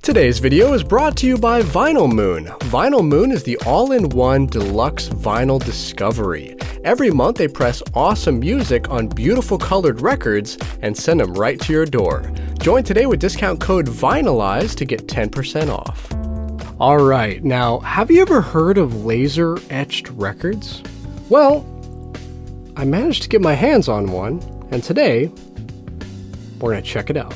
Today's video is brought to you by Vinyl Moon. Vinyl Moon is the all-in-one deluxe vinyl discovery. Every month they press awesome music on beautiful colored records and send them right to your door. Join today with discount code VINYLIZE to get 10% off. Alright, now have you ever heard of laser etched records? Well, I managed to get my hands on one, and today we're going to check it out.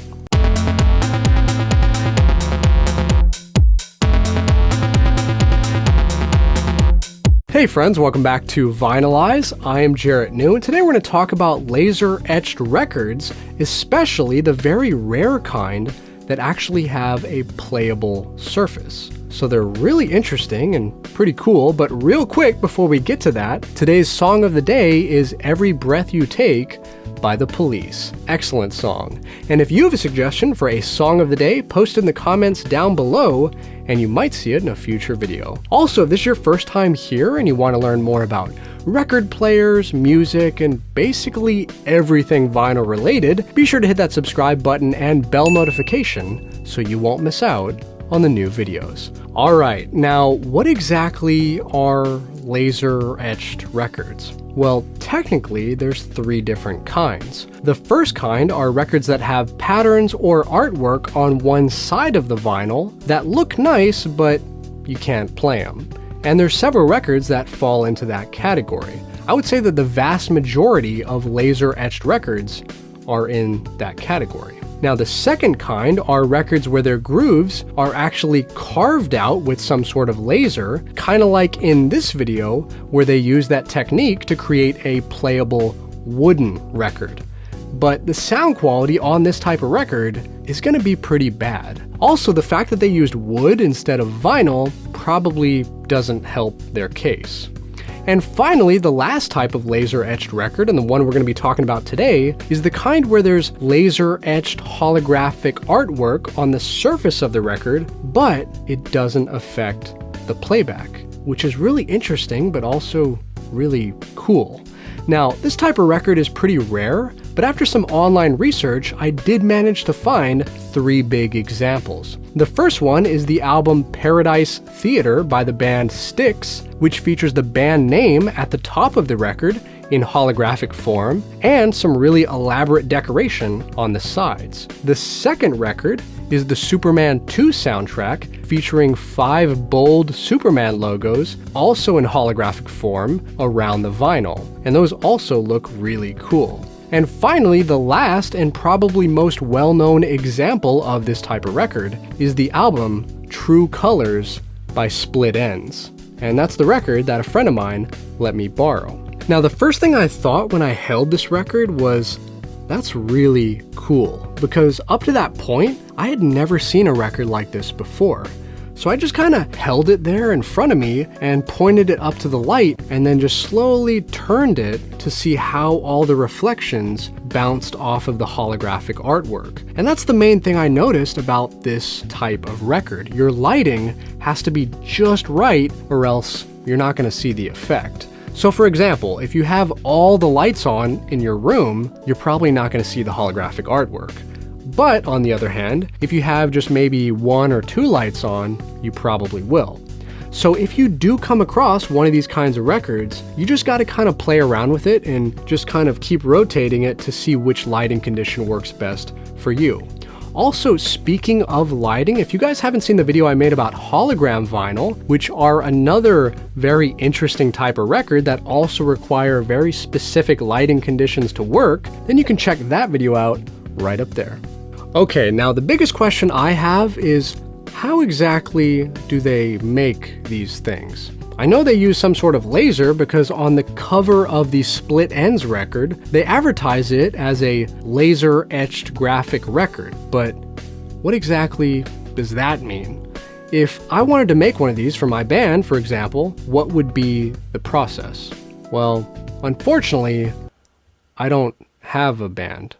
Hey friends, welcome back to Vinylize. I am Jarrett New, and today we're going to talk about laser etched records, especially the very rare kind that actually have a playable surface. So they're really interesting and pretty cool, but real quick before we get to that, today's song of the day is Every Breath You Take by The Police. Excellent song. And if you have a suggestion for a song of the day, post it in the comments down below and you might see it in a future video. Also, if this is your first time here and you want to learn more about record players, music, and basically everything vinyl related, be sure to hit that subscribe button and bell notification so you won't miss out on the new videos. Alright, now what exactly are laser etched records? Well, technically, there's three different kinds. The first kind are records that have patterns or artwork on one side of the vinyl that look nice, but you can't play them. And there's several records that fall into that category. I would say that the vast majority of laser etched records are in that category. Now, the second kind are records where their grooves are actually carved out with some sort of laser, kind of like in this video where they use that technique to create a playable wooden record. But the sound quality on this type of record is going to be pretty bad. Also, the fact that they used wood instead of vinyl probably doesn't help their case. And finally, the last type of laser-etched record, and the one we're going to be talking about today, is the kind where there's laser-etched holographic artwork on the surface of the record, but it doesn't affect the playback, which is really interesting, but also really cool. Now, this type of record is pretty rare, but after some online research, I did manage to find three big examples. The first one is the album Paradise Theater by the band Styx, which features the band name at the top of the record in holographic form and some really elaborate decoration on the sides. The second record is the Superman 2 soundtrack featuring 5 bold Superman logos, also in holographic form, around the vinyl, and those also look really cool. And finally, the last and probably most well-known example of this type of record is the album True Colors by Split Enz. And that's the record that a friend of mine let me borrow. Now, the first thing I thought when I held this record was, that's really cool, because up to that point, I had never seen a record like this before. So I just kind of held it there in front of me and pointed it up to the light and then just slowly turned it to see how all the reflections bounced off of the holographic artwork. And that's the main thing I noticed about this type of record. Your lighting has to be just right or else you're not going to see the effect. So for example, if you have all the lights on in your room, you're probably not going to see the holographic artwork. But on the other hand, if you have just maybe 1 or 2 lights on, you probably will. So if you do come across one of these kinds of records, you just got to kind of play around with it and just kind of keep rotating it to see which lighting condition works best for you. Also, speaking of lighting, if you guys haven't seen the video I made about hologram vinyl, which are another very interesting type of record that also require very specific lighting conditions to work, then you can check that video out right up there. Okay, now the biggest question I have is, how exactly do they make these things? I know they use some sort of laser because on the cover of the Split Enz record, they advertise it as a laser-etched graphic record, but what exactly does that mean? If I wanted to make one of these for my band, for example, what would be the process? Well, unfortunately, I don't have a band.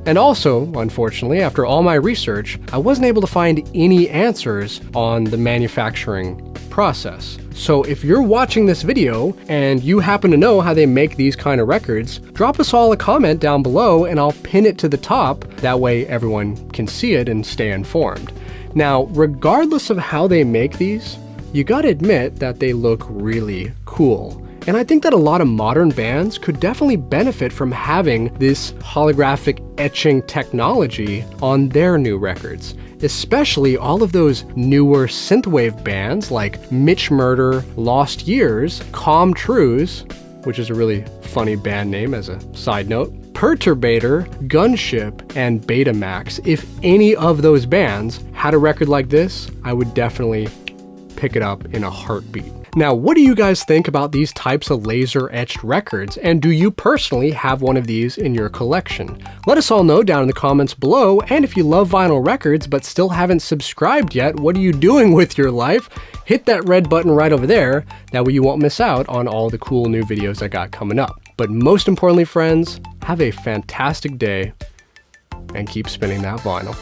And also, unfortunately, after all my research, I wasn't able to find any answers on the manufacturing process. So if you're watching this video and you happen to know how they make these kind of records, drop us all a comment down below and I'll pin it to the top. That way everyone can see it and stay informed. Now, regardless of how they make these, you gotta admit that they look really cool. And I think that a lot of modern bands could definitely benefit from having this holographic etching technology on their new records. Especially all of those newer synthwave bands like Mitch Murder, Lost Years, Calm Trues, which is a really funny band name as a side note, Perturbator, Gunship, and Betamax. If any of those bands had a record like this, I would definitely pick it up in a heartbeat. Now, what do you guys think about these types of laser etched records, and do you personally have one of these in your collection? Let us all know down in the comments below, and if you love vinyl records but still haven't subscribed yet, what are you doing with your life? Hit that red button right over there, that way you won't miss out on all the cool new videos I got coming up. But most importantly, friends, have a fantastic day, and keep spinning that vinyl.